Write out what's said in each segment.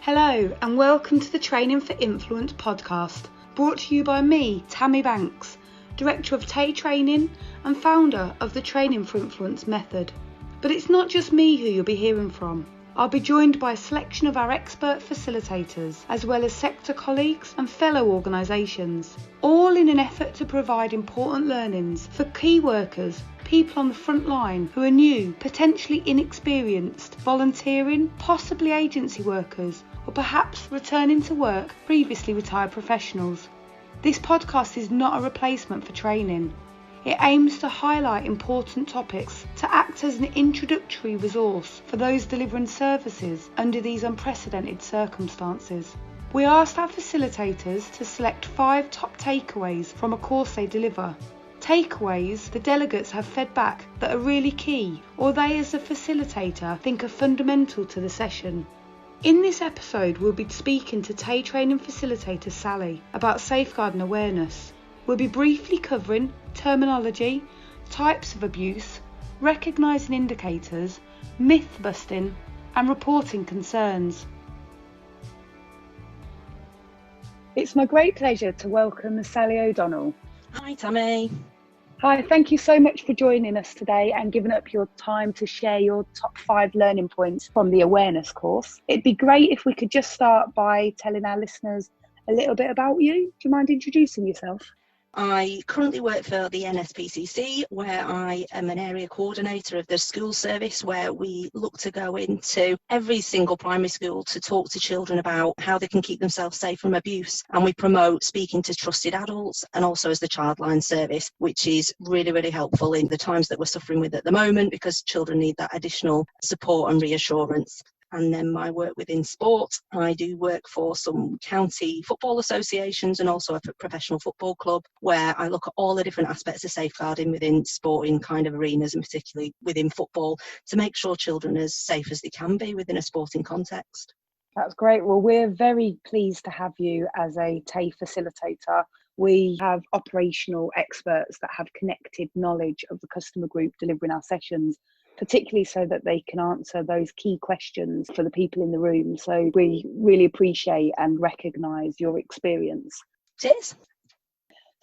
Hello and welcome to the Training for Influence podcast, brought to you by me, Tammy Banks, Director of Taye Training and founder of the Training for Influence method. But it's not just me who you'll be hearing from. I'll be joined by a selection of our expert facilitators, as well as sector colleagues and fellow organisations, all in an effort to provide important learnings for key workers, people on the front line who are new, potentially inexperienced, volunteering, possibly agency workers, or perhaps returning to work, previously retired professionals. This podcast is not a replacement for training. It aims to highlight important topics to act as an introductory resource for those delivering services under these unprecedented circumstances. We asked our facilitators to select 5 top takeaways from a course they deliver. Takeaways the delegates have fed back that are really key, or they as a facilitator think are fundamental to the session. In this episode, we'll be speaking to Taye Training Facilitator Sally about safeguarding awareness. We'll be briefly covering terminology, types of abuse, recognising indicators, myth busting and reporting concerns. It's my great pleasure to welcome Sally O'Donnell. Hi Tammy. Hi, thank you so much for joining us today and giving up your time to share your top 5 learning points from the awareness course. It'd be great if we could just start by telling our listeners a little bit about you. Do you mind introducing yourself? I currently work for the NSPCC, where I am an area coordinator of the school service, where we look to go into every single primary school to talk to children about how they can keep themselves safe from abuse. And we promote speaking to trusted adults, and also as the Childline service, which is really, really helpful in the times that we're suffering with at the moment, because children need that additional support and reassurance. And then my work within sport, I do work for some county football associations and also a professional football club, where I look at all the different aspects of safeguarding within sporting kind of arenas, and particularly within football, to make sure children are as safe as they can be within a sporting context. That's great. Well, we're very pleased to have you as a Taye facilitator. We have operational experts that have connected knowledge of the customer group delivering our sessions, particularly so that they can answer those key questions for the people in the room. So we really appreciate and recognise your experience. Cheers.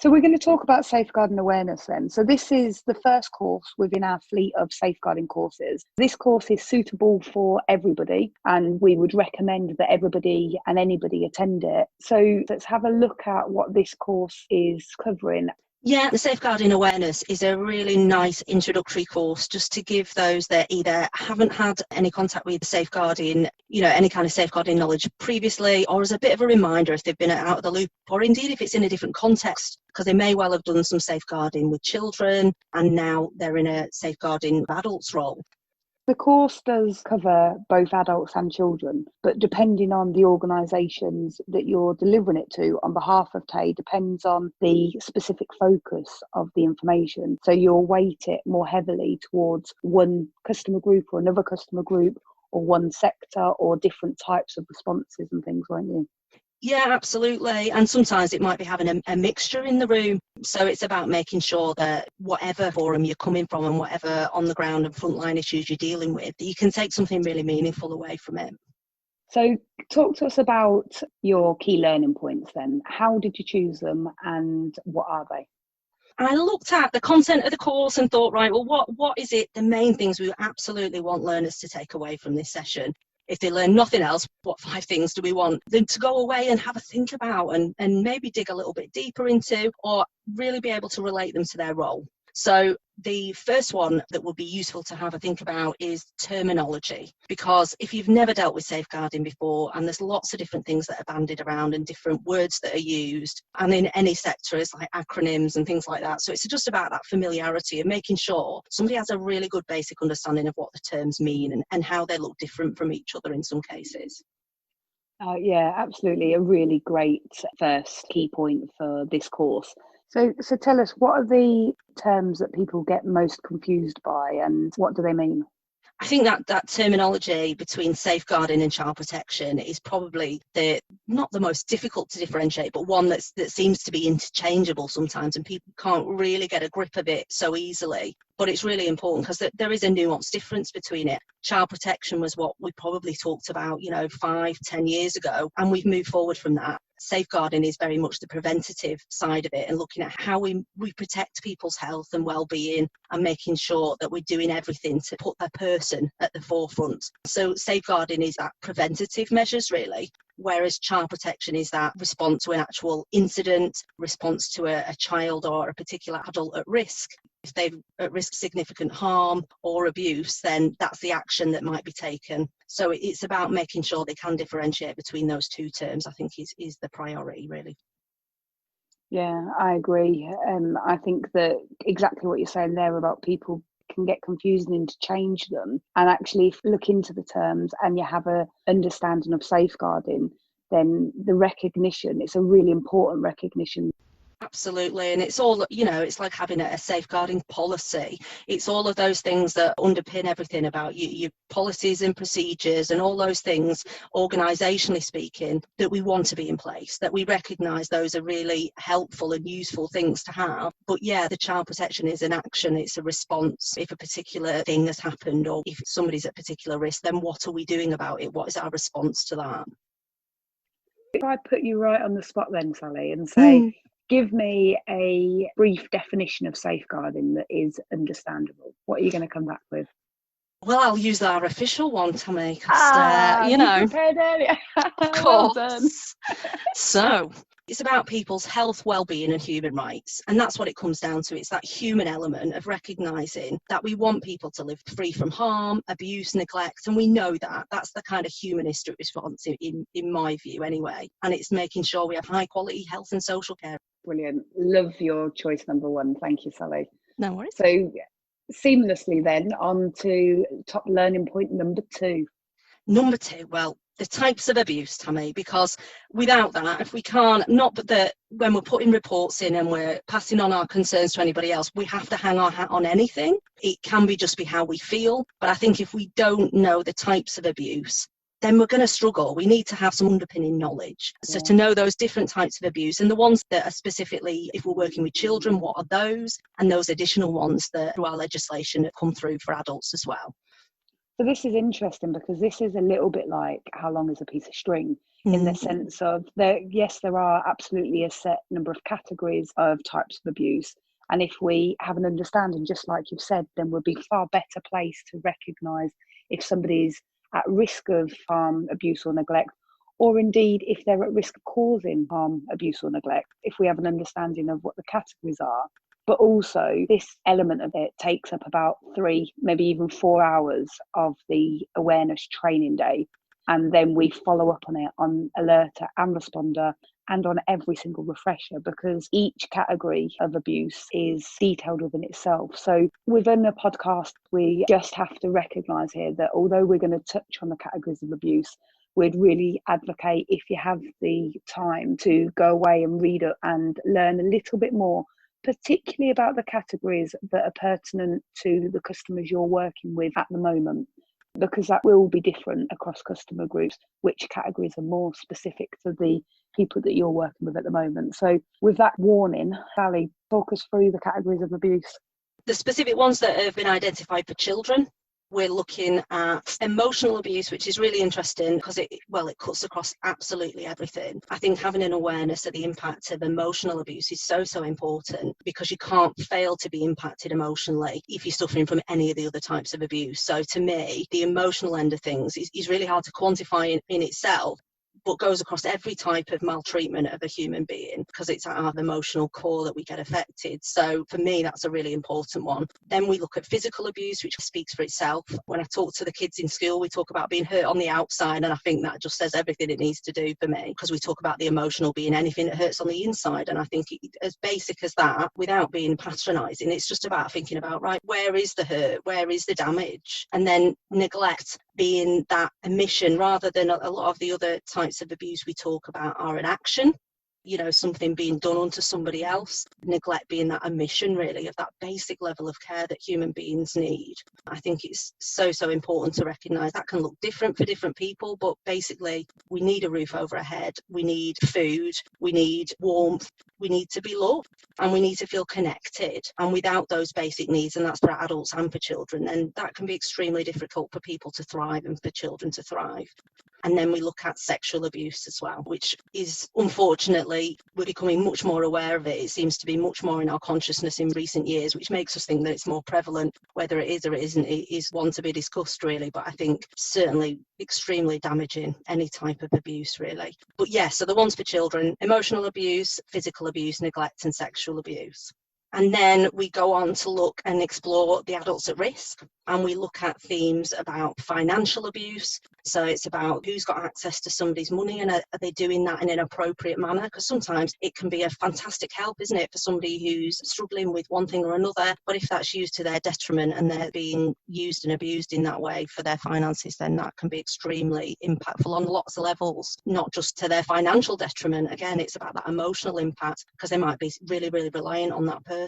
So we're going to talk about safeguarding awareness then. So this is the first course within our fleet of safeguarding courses. This course is suitable for everybody, and we would recommend that everybody and anybody attend it. So let's have a look at what this course is covering. Yeah, the safeguarding awareness is a really nice introductory course, just to give those that either haven't had any contact with safeguarding, any kind of safeguarding knowledge previously, or as a bit of a reminder if they've been out of the loop, or indeed if it's in a different context, because they may well have done some safeguarding with children and now they're in a safeguarding adults role. The course does cover both adults and children, but depending on the organisations that you're delivering it to on behalf of Taye depends on the specific focus of the information. So you'll weight it more heavily towards one customer group or another customer group, or one sector, or different types of responses and things, won't you? Yeah, absolutely. And sometimes it might be having a mixture in the room. So it's about making sure that whatever forum you're coming from and whatever on the ground and frontline issues you're dealing with, that you can take something really meaningful away from it. So talk to us about your key learning points then. How did you choose them and what are they? I looked at the content of the course and thought, right, well, what is it, the main things we absolutely want learners to take away from this session? If they learn nothing else, what 5 things do we want them to go away and have a think about and maybe dig a little bit deeper into, or really be able to relate them to their role? So the first one that would be useful to have a think about is terminology, because if you've never dealt with safeguarding before, and there's lots of different things that are bandied around and different words that are used, and in any sector it's like acronyms and things like that. So it's just about that familiarity and making sure somebody has a really good basic understanding of what the terms mean and how they look different from each other in some cases. Yeah, absolutely. A really great first key point for this course. So tell us, what are the terms that people get most confused by and what do they mean? I think that terminology between safeguarding and child protection is probably not the most difficult to differentiate, but one that seems to be interchangeable sometimes, and people can't really get a grip of it so easily. But it's really important because there is a nuanced difference between it. Child protection was what we probably talked about, 5-10 years ago, and we've moved forward from that. Safeguarding is very much the preventative side of it, and looking at how we protect people's health and well-being, and making sure that we're doing everything to put a person at the forefront. So safeguarding is that preventative measures, really, whereas child protection is that response to an actual incident, response to a child or a particular adult at risk. If they're at risk of significant harm or abuse, then that's the action that might be taken. So it's about making sure they can differentiate between those two terms, I think is the priority, really. Yeah, I agree. I think that exactly what you're saying there about people can get confused and interchange them, and actually if you look into the terms and you have a understanding of safeguarding, then the recognition, it's a really important recognition. Absolutely. And it's all, it's like having a safeguarding policy. It's all of those things that underpin everything about your policies and procedures and all those things, organisationally speaking, that we want to be in place, that we recognise those are really helpful and useful things to have. But yeah, the child protection is an action, it's a response. If a particular thing has happened or if somebody's at particular risk, then what are we doing about it? What is our response to that? If I put you right on the spot then, Sally, and say, give me a brief definition of safeguarding that is understandable, what are you going to come back with? Well, I'll use our official one, Tammy, because, you prepared earlier. Of course. Well done. So, it's about people's health, well-being and human rights. And that's what it comes down to. It's that human element of recognising that we want people to live free from harm, abuse, neglect. And we know that. That's the kind of humanistic response in my view anyway. And it's making sure we have high quality health and social care. Brilliant. Love your choice number one. Thank you, Sally. No worries. So seamlessly then on to top learning point number two. Number two, well, the types of abuse, Tammy, because without that, if we can't, not but that when we're putting reports in and we're passing on our concerns to anybody else, we have to hang our hat on anything. It can just be how we feel. But I think if we don't know the types of abuse, then we're going to struggle. We need to have some underpinning knowledge. So to know those different types of abuse and the ones that are specifically, if we're working with children, what are those? And those additional ones that through our legislation have come through for adults as well. So this is interesting because this is a little bit like how long is a piece of string in the sense of there are absolutely a set number of categories of types of abuse. And if we have an understanding, just like you've said, then we'll be far better placed to recognise if somebody's at risk of harm, abuse or neglect, or indeed if they're at risk of causing harm, abuse or neglect, if we have an understanding of what the categories are. But also this element of it takes up about 3, maybe even 4 hours of the awareness training day. And then we follow up on it on alerter and responder and on every single refresher, because each category of abuse is detailed within itself. So within the podcast, we just have to recognise here that although we're going to touch on the categories of abuse, we'd really advocate, if you have the time, to go away and read it and learn a little bit more, particularly about the categories that are pertinent to the customers you're working with at the moment, because that will be different across customer groups, which categories are more specific to the people that you're working with at the moment. So with that warning, Sally, talk us through the categories of abuse. The specific ones that have been identified for children, we're looking at emotional abuse, which is really interesting because it cuts across absolutely everything. I think having an awareness of the impact of emotional abuse is so important, because you can't fail to be impacted emotionally if you're suffering from any of the other types of abuse. So to me, the emotional end of things is really hard to quantify in itself, but goes across every type of maltreatment of a human being, because it's at our emotional core that we get affected. So for me, that's a really important one. Then we look at physical abuse, which speaks for itself. When I talk to the kids in school, we talk about being hurt on the outside, and I think that just says everything it needs to do for me, because we talk about the emotional being anything that hurts on the inside. And I think as basic as that, without being patronising, it's just about thinking about, right, where is the hurt? Where is the damage? And then neglect being that omission, rather than a lot of the other types of abuse we talk about are an action. something being done unto somebody else. Neglect being that omission, really, of that basic level of care that human beings need. I think it's so important to recognise that can look different for different people, but basically we need a roof over our head, we need food, we need warmth, we need to be loved, and we need to feel connected. And without those basic needs, and that's for adults and for children, then that can be extremely difficult for people to thrive and for children to thrive. And then we look at sexual abuse as well, which is, unfortunately, we're becoming much more aware of it. It seems to be much more in our consciousness in recent years, which makes us think that it's more prevalent. Whether it is or it isn't, it is one to be discussed, really. But I think certainly extremely damaging, any type of abuse, really. But yeah, so the ones for children: emotional abuse, physical abuse, neglect and sexual abuse. And then we go on to look and explore the adults at risk, and we look at themes about financial abuse. So it's about who's got access to somebody's money, and are they doing that in an appropriate manner? Because sometimes it can be a fantastic help, isn't it, for somebody who's struggling with one thing or another. But if that's used to their detriment and they're being used and abused in that way for their finances, then that can be extremely impactful on lots of levels, not just to their financial detriment. Again, it's about that emotional impact, because they might be really, really reliant on that person.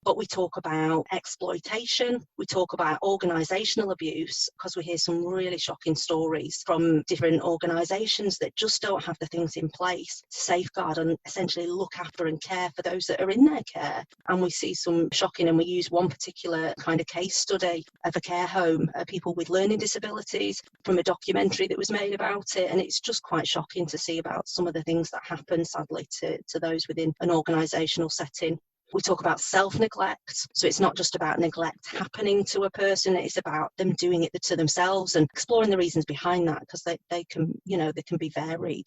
But we talk about exploitation, we talk about organisational abuse, because we hear some really shocking stories from different organisations that just don't have the things in place to safeguard and essentially look after and care for those that are in their care. And we see some shocking, and we use one particular kind of case study of a care home, people with learning disabilities, from a documentary that was made about it. And it's just quite shocking to see about some of the things that happen, sadly, to those within an organisational setting. We talk about self-neglect. So it's not just about neglect happening to a person, it's about them doing it to themselves, and exploring the reasons behind that, because they can be varied.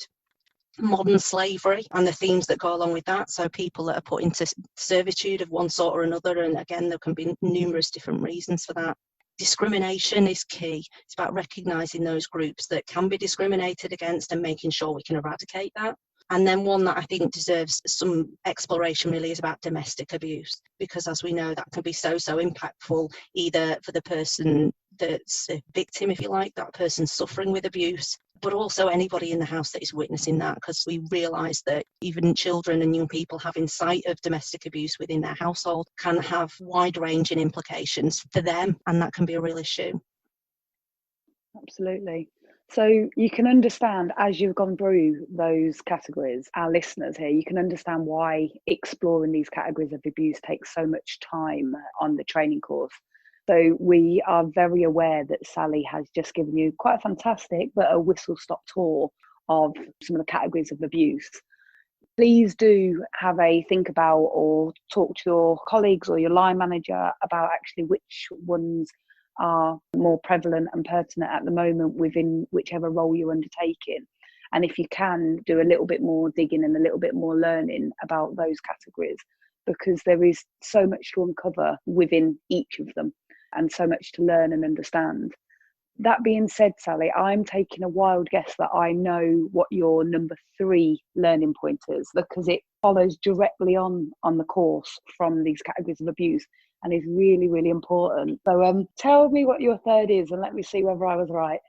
Modern slavery and the themes that go along with that. So people that are put into servitude of one sort or another, and again, there can be numerous different reasons for that. Discrimination is key. It's about recognising those groups that can be discriminated against and making sure we can eradicate that. And then one that I think deserves some exploration really is about domestic abuse, because as we know, that can be so impactful, either for the person that's a victim, if you like, that person suffering with abuse, but also anybody in the house that is witnessing that, because we realise that even children and young people having sight of domestic abuse within their household can have wide-ranging implications for them, and that can be a real issue. Absolutely. So you can understand, as you've gone through those categories, our listeners here, you can understand why exploring these categories of abuse takes so much time on the training course. So we are very aware that Sally has just given you quite a fantastic, but a whistle-stop tour of some of the categories of abuse. Please do have a think about, or talk to your colleagues or your line manager about actually which ones are more prevalent and pertinent at the moment within whichever role you're undertaking. And if you can, do a little bit more digging and a little bit more learning about those categories, because there is so much to uncover within each of them and so much to learn and understand. That being said, Sally, I'm taking a wild guess that I know what your number 3 learning point is, because it follows directly on the course from these categories of abuse and is really, really important. So tell me what your 3rd is, and let me see whether I was right.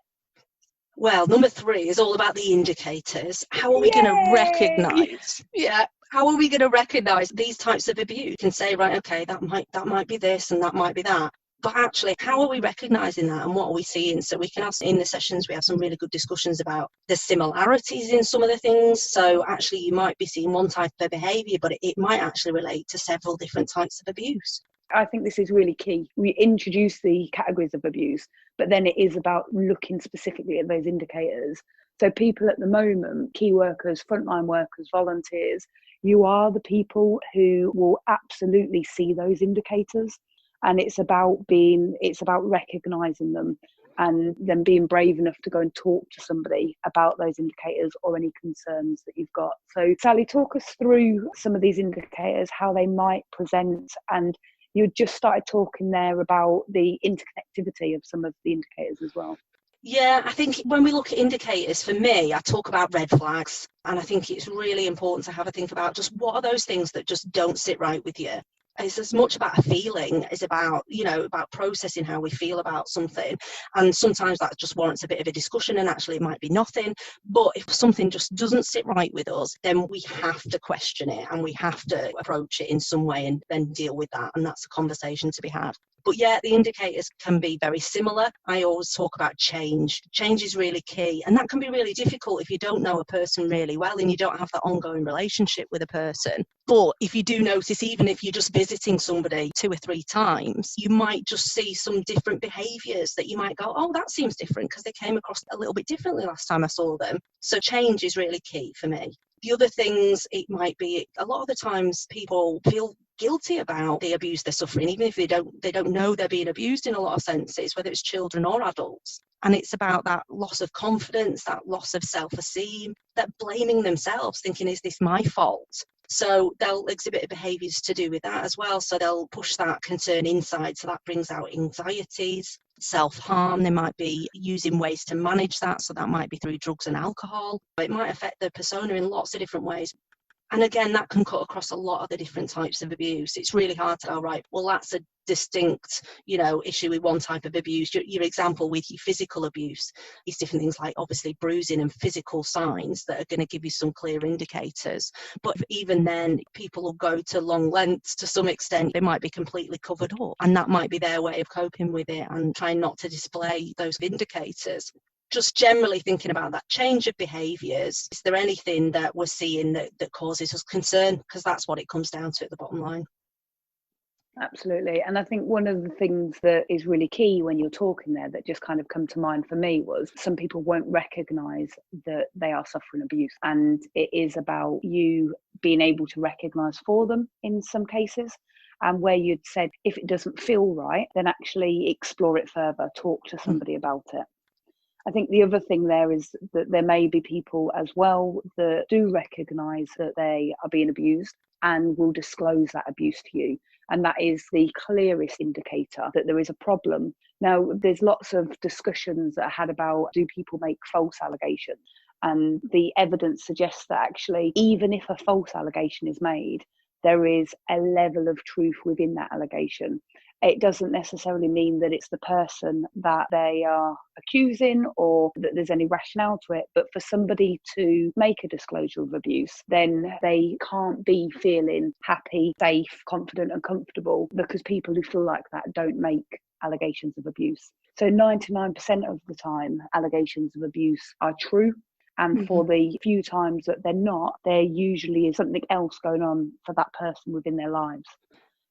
Well, number 3 is all about the indicators. How are we going to recognise? Yeah. How are we going to recognise these types of abuse? You can say, right, okay, that might be this and that might be that. But actually, how are we recognising that, and what are we seeing? So we can have, in the sessions, we have some really good discussions about the similarities in some of the things. So actually, you might be seeing one type of behaviour, but it might actually relate to several different types of abuse. I think this is really key. We introduce the categories of abuse, but then it is about looking specifically at those indicators. So people at the moment, key workers, frontline workers, volunteers, you are the people who will absolutely see those indicators. And it's about recognising them and then being brave enough to go and talk to somebody about those indicators or any concerns that you've got. So Sally, talk us through some of these indicators, how they might present. And you just started talking there about the interconnectivity of some of the indicators as well. Yeah, I think when we look at indicators, for me, I talk about red flags. And I think it's really important to have a think about just what are those things that just don't sit right with you. It's as much about a feeling as about, about processing how we feel about something. And sometimes that just warrants a bit of a discussion, and actually it might be nothing. But if something just doesn't sit right with us, then we have to question it and we have to approach it in some way and then deal with that. And that's a conversation to be had. But yeah, the indicators can be very similar. I always talk about change. Change is really key. And that can be really difficult if you don't know a person really well and you don't have that ongoing relationship with a person. But if you do notice, even if you're just visiting somebody 2 or 3 times, you might just see some different behaviours that you might go, oh, that seems different, because they came across a little bit differently last time I saw them. So change is really key for me. The other things, it might be, a lot of the times people feel guilty about the abuse they're suffering, even if they don't know they're being abused in a lot of senses, whether it's children or adults. And it's about that loss of confidence, that loss of self-esteem, that blaming themselves, thinking, is this my fault? So they'll exhibit behaviours to do with that as well. So they'll push that concern inside. So that brings out anxieties, self-harm. They might be using ways to manage that. So that might be through drugs and alcohol. It might affect their persona in lots of different ways. And again, that can cut across a lot of the different types of abuse. It's really hard to go, right, well, that's a distinct, issue with one type of abuse. Your example with your physical abuse is different things like obviously bruising and physical signs that are going to give you some clear indicators. But even then, people will go to long lengths to some extent. They might be completely covered up, and that might be their way of coping with it and trying not to display those indicators. Just generally thinking about that change of behaviours. Is there anything that we're seeing that causes us concern? Because that's what it comes down to at the bottom line. Absolutely. And I think one of the things that is really key when you're talking there that just kind of come to mind for me was some people won't recognise that they are suffering abuse. And it is about you being able to recognise for them in some cases. And where you'd said, if it doesn't feel right, then actually explore it further, talk to somebody about it. I think the other thing there is that there may be people as well that do recognise that they are being abused and will disclose that abuse to you. And that is the clearest indicator that there is a problem. Now, there's lots of discussions that are had about, do people make false allegations? And the evidence suggests that actually, even if a false allegation is made, there is a level of truth within that allegation. It doesn't necessarily mean that it's the person that they are accusing or that there's any rationale to it. But for somebody to make a disclosure of abuse, then they can't be feeling happy, safe, confident and comfortable, because people who feel like that don't make allegations of abuse. So 99% of the time, allegations of abuse are true. And for the few times that they're not, there usually is something else going on for that person within their lives.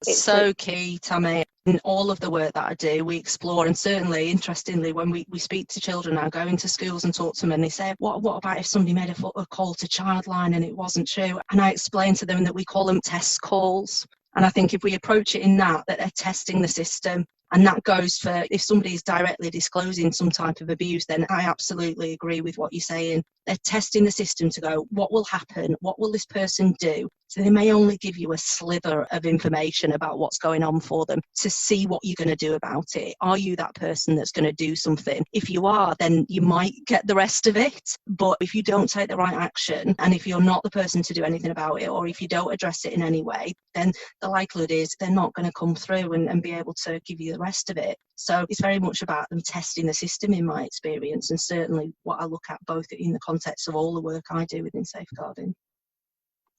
It's so key, Tammy. In all of the work that I do, we explore, and certainly, interestingly, when we speak to children, I go into schools and talk to them, and they say, what about if somebody made a call to Childline and it wasn't true? And I explain to them that we call them test calls. And I think if we approach it in that they're testing the system. And that goes for if somebody is directly disclosing some type of abuse, then I absolutely agree with what you're saying. They're testing the system to go, what will happen? What will this person do? So they may only give you a sliver of information about what's going on for them to see what you're going to do about it. Are you that person that's going to do something? If you are, then you might get the rest of it. But if you don't take the right action, and if you're not the person to do anything about it, or if you don't address it in any way, then the likelihood is they're not going to come through and be able to give you the rest of it. So it's very much about them testing the system in my experience, and certainly what I look at both in the context of all the work I do within safeguarding.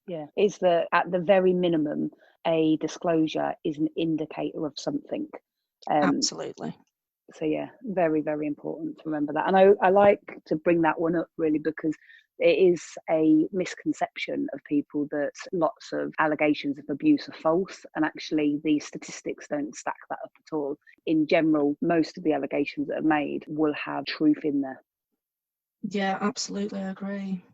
Yeah, is that at the very minimum, a disclosure is an indicator of something. Absolutely. So yeah, very, very important to remember that. And I like to bring that one up really because it is a misconception of people that lots of allegations of abuse are false, and actually the statistics don't stack that up at all. In general, most of the allegations that are made will have truth in there. Yeah, absolutely, I agree.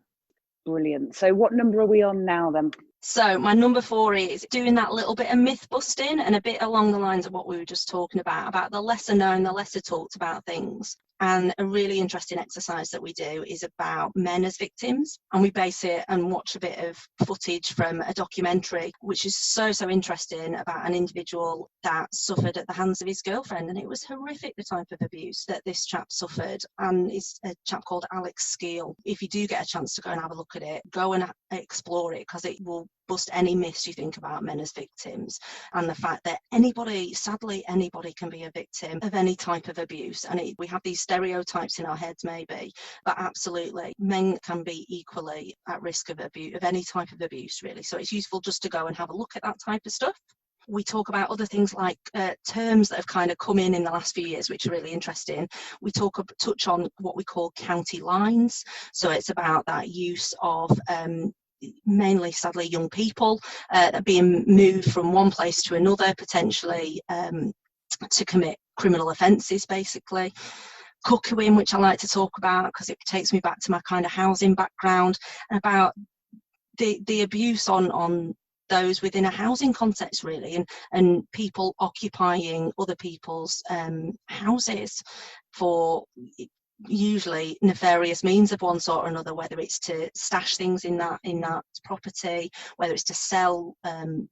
Brilliant. So what number are we on now then? So my number 4 is doing that little bit of myth busting, and a bit along the lines of what we were just talking about the lesser known, the lesser talked about things. And a really interesting exercise that we do is about men as victims, and we base it and watch a bit of footage from a documentary, which is so interesting, about an individual that suffered at the hands of his girlfriend. And it was horrific, the type of abuse that this chap suffered. And it's a chap called Alex Skeel. If you do get a chance to go and have a look at it, go and explore it, because it will bust any myths you think about men as victims, and the fact that sadly anybody can be a victim of any type of abuse. And we have these stereotypes in our heads maybe, but absolutely men can be equally at risk of abuse, of any type of abuse really. So it's useful just to go and have a look at that type of stuff. We talk about other things like terms that have kind of come in the last few years, which are really interesting. We touch on what we call county lines. So it's about that use of mainly, sadly, young people being moved from one place to another, potentially to commit criminal offences, basically. Cuckooing, which I like to talk about because it takes me back to my kind of housing background, about the abuse on those within a housing context really, and people occupying other people's houses for usually nefarious means of one sort or another, whether it's to stash things in that property, whether it's to sell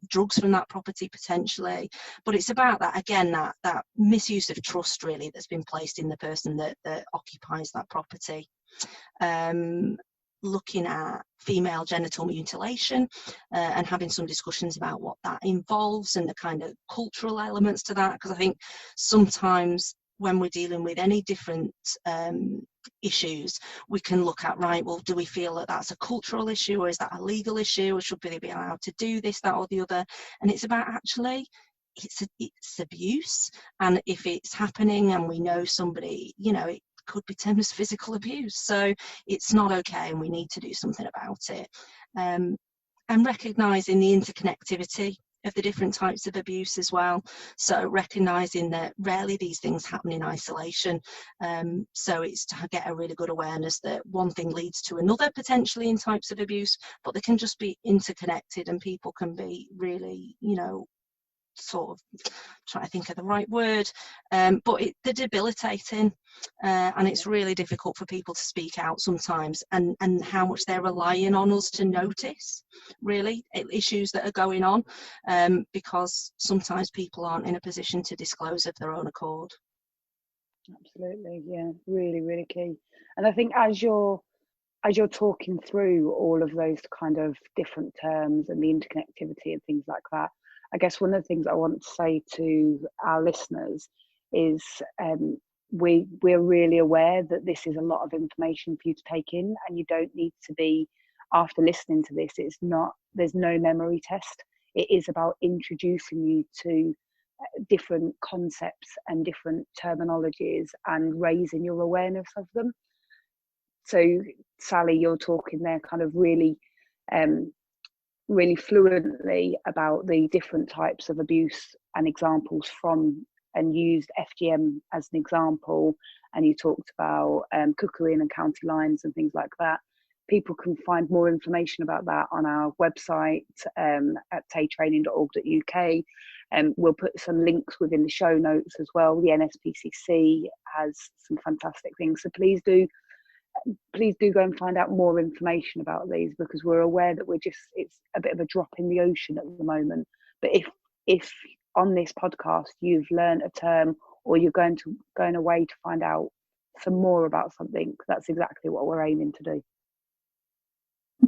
drugs from that property potentially. But it's about that, again, that misuse of trust really that's been placed in the person that occupies that property. Looking at female genital mutilation and having some discussions about what that involves and the kind of cultural elements to that, because I think sometimes when we're dealing with any different issues, we can look at, right, well, do we feel that that's a cultural issue, or is that a legal issue, or should they be allowed to do this, that or the other? And it's about actually it's abuse, and if it's happening and we know somebody, it could be termed as physical abuse, so it's not okay and we need to do something about it. And recognising the interconnectivity of the different types of abuse as well, so recognising that rarely these things happen in isolation, so it's to get a really good awareness that one thing leads to another potentially in types of abuse, but they can just be interconnected, and people can be really, sort of trying to think of the right word, but they're debilitating, and it's really difficult for people to speak out sometimes, and how much they're relying on us to notice really issues that are going on, because sometimes people aren't in a position to disclose of their own accord. Absolutely, yeah, really, really key. And I think as you're talking through all of those kind of different terms and the interconnectivity and things like that, I guess one of the things I want to say to our listeners is we're really aware that this is a lot of information for you to take in, and you don't need to be, after listening to this, there's no memory test. It is about introducing you to different concepts and different terminologies and raising your awareness of them. So Sally, you're talking there kind of really fluently about the different types of abuse and examples from, and used FGM as an example, and you talked about cuckooing and county lines and things like that. People can find more information about that on our website at tayetraining.org.uk, and we'll put some links within the show notes as well. The NSPCC has some fantastic things, so please do go and find out more information about these, because we're aware that it's a bit of a drop in the ocean at the moment. But if on this podcast you've learned a term, or you're going away to find out some more about something, that's exactly what we're aiming to do.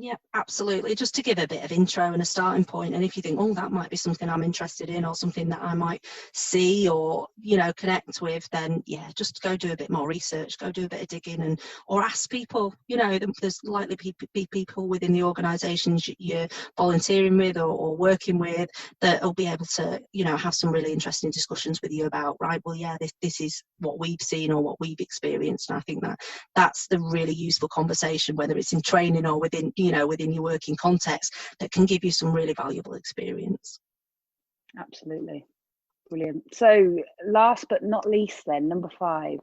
Yeah, absolutely. Just to give a bit of intro and a starting point. And if you think, oh, that might be something I'm interested in, or something that I might see or, connect with, then yeah, just go do a bit more research, go do a bit of digging, or ask people. There's likely be people within the organisations you're volunteering with or working with that will be able to, have some really interesting discussions with you about, right, well, yeah, this is what we've seen or what we've experienced. And I think that's the really useful conversation, whether it's in training or within your working context, that can give you some really valuable experience. Absolutely. Brilliant. So last but not least then, number 5.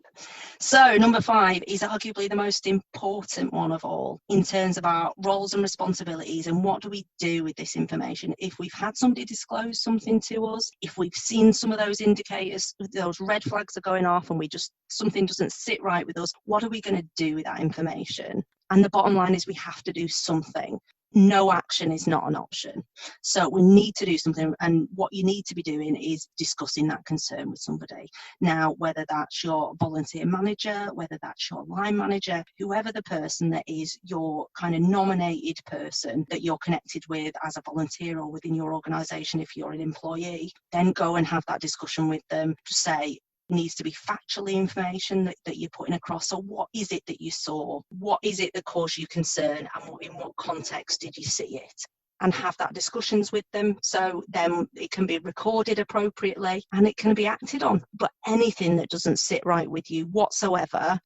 So number 5 is arguably the most important one of all, in terms of our roles and responsibilities, and what do we do with this information if we've had somebody disclose something to us, if we've seen some of those indicators, those red flags are going off, and something doesn't sit right with us. What are we going to do with that information? And the bottom line is we have to do something. no action is not an option. So we need to do something, and what you need to be doing is discussing that concern with somebody. Now, whether that's your volunteer manager, whether that's your line manager, whoever the person that is your kind of nominated person that you're connected with as a volunteer or within your organisation if you're an employee, then go and have that discussion with them to say, needs to be factually information that you're putting across. So what is it that you saw? What is it that caused you concern, and in what context did you see it? And have that discussions with them, so then it can be recorded appropriately and it can be acted on. But anything that doesn't sit right with you whatsoever,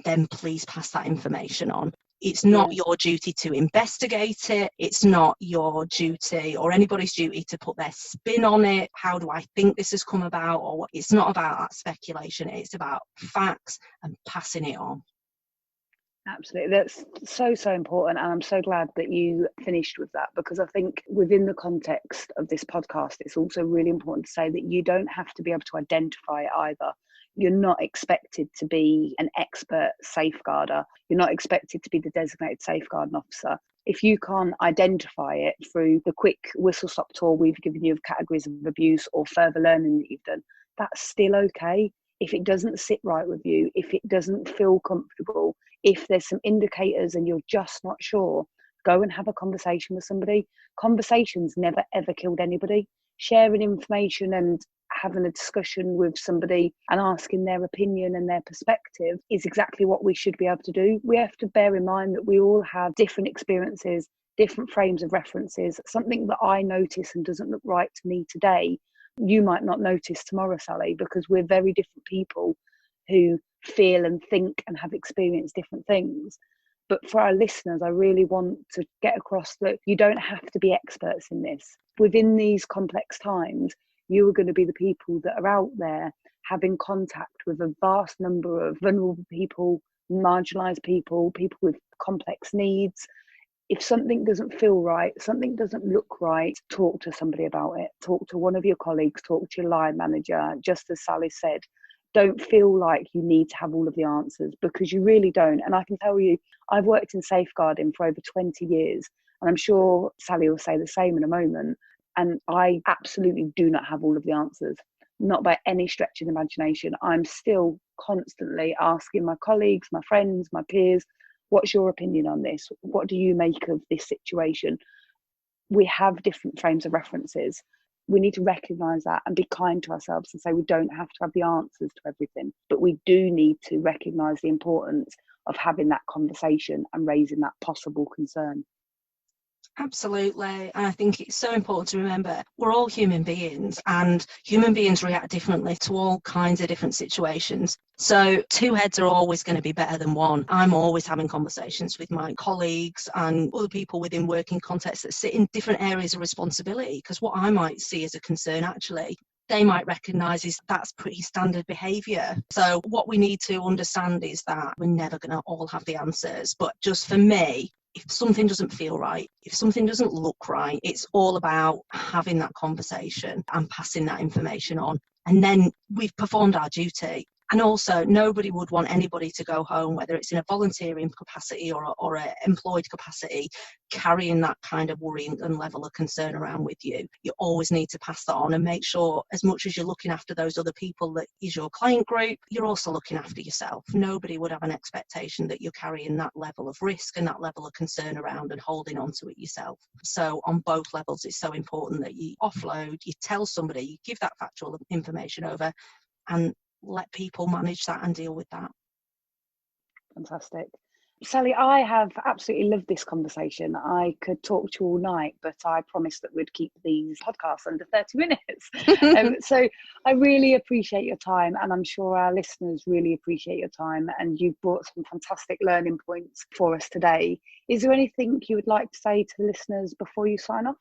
then please pass that information on. It's not your duty to investigate it. It's not your duty or anybody's duty to put their spin on it. How do I think this has come about? Or what? It's not about that speculation. It's about facts and passing it on. Absolutely. That's so important. And I'm so glad that you finished with that, because I think within the context of this podcast, it's also really important to say that you don't have to be able to identify it either. You're not expected to be an expert safeguarder. You're not expected to be the designated safeguarding officer. If you can't identify it through the quick whistle-stop tour we've given you of categories of abuse or further learning that you've done, that's still okay. If it doesn't sit right with you, if it doesn't feel comfortable, if there's some indicators and you're just not sure, go and have a conversation with somebody. Conversations never ever killed anybody. Sharing information and having a discussion with somebody and asking their opinion and their perspective is exactly what we should be able to do. We have to bear in mind that we all have different experiences, different frames of references. Something that I notice and doesn't look right to me today, you might not notice tomorrow, Sally, because we're very different people who feel and think and have experienced different things. But for our listeners, I really want to get across that you don't have to be experts in this. Within these complex times, you are going to be the people that are out there having contact with a vast number of vulnerable people, marginalised people, people with complex needs. If something doesn't feel right, something doesn't look right, talk to somebody about it. Talk to one of your colleagues, talk to your line manager. Just as Sally said, don't feel like you need to have all of the answers, because you really don't. And I can tell you, I've worked in safeguarding for over 20 years, and I'm sure Sally will say the same in a moment. And I absolutely do not have all of the answers, not by any stretch of the imagination. I'm still constantly asking my colleagues, my friends, my peers, what's your opinion on this? What do you make of this situation? We have different frames of references. We need to recognise that and be kind to ourselves and say we don't have to have the answers to everything, but we do need to recognise the importance of having that conversation and raising that possible concern. Absolutely. And I think it's so important to remember we're all human beings, and human beings react differently to all kinds of different situations. So 2 heads are always going to be better than one. I'm always having conversations with my colleagues and other people within working contexts that sit in different areas of responsibility, because what I might see as a concern, actually, they might recognise is that's pretty standard behaviour. So what we need to understand is that we're never going to all have the answers. But just for me, if something doesn't feel right, if something doesn't look right, it's all about having that conversation and passing that information on. And then we've performed our duty. And also, nobody would want anybody to go home, whether it's in a volunteering capacity or an employed capacity, carrying that kind of worry and level of concern around with you. You always need to pass that on and make sure, as much as you're looking after those other people that is your client group, you're also looking after yourself. Nobody would have an expectation that you're carrying that level of risk and that level of concern around and holding on to it yourself. So on both levels, it's so important that you offload, you tell somebody, you give that factual information over, and let people manage that and deal with that. Fantastic. Sally, I have absolutely loved this conversation. I could talk to you all night, but I promised that we'd keep these podcasts under 30 minutes. So I really appreciate your time, and I'm sure our listeners really appreciate your time, and you've brought some fantastic learning points for us today. Is there anything you would like to say to the listeners before you sign off?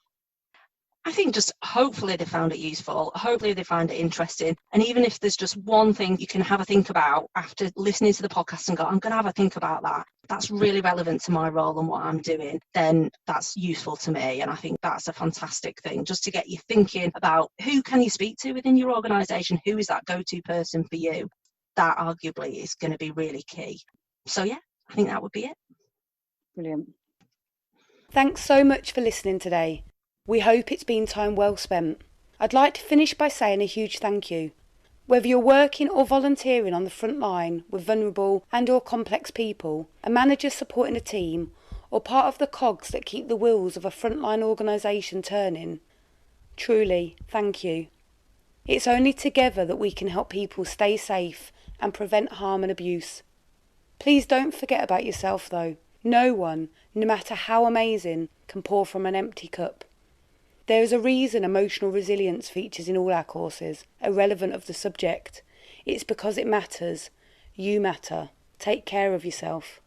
I think just hopefully they found it useful, hopefully they find it interesting. And even if there's just one thing you can have a think about after listening to the podcast and go, I'm going to have a think about that, that's really relevant to my role and what I'm doing, then that's useful to me. And I think that's a fantastic thing, just to get you thinking about who can you speak to within your organisation, who is that go-to person for you. That arguably is going to be really key. So yeah, I think that would be it. Brilliant. Thanks so much for listening today. We hope it's been time well spent. I'd like to finish by saying a huge thank you. Whether you're working or volunteering on the front line with vulnerable and/or complex people, a manager supporting a team, or part of the cogs that keep the wheels of a frontline organisation turning, truly, thank you. It's only together that we can help people stay safe and prevent harm and abuse. Please don't forget about yourself though. No one, no matter how amazing, can pour from an empty cup. There is a reason emotional resilience features in all our courses, irrelevant of the subject. It's because it matters. You matter. Take care of yourself.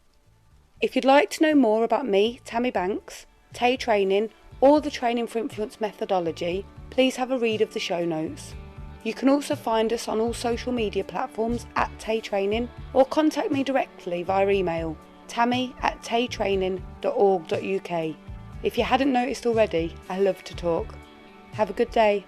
If you'd like to know more about me, Tammy Banks, Taye Training, or the Training for Influence methodology, please have a read of the show notes. You can also find us on all social media platforms at Taye Training, or contact me directly via email, tammy@tayetraining.org.uk. If you hadn't noticed already, I love to talk. Have a good day.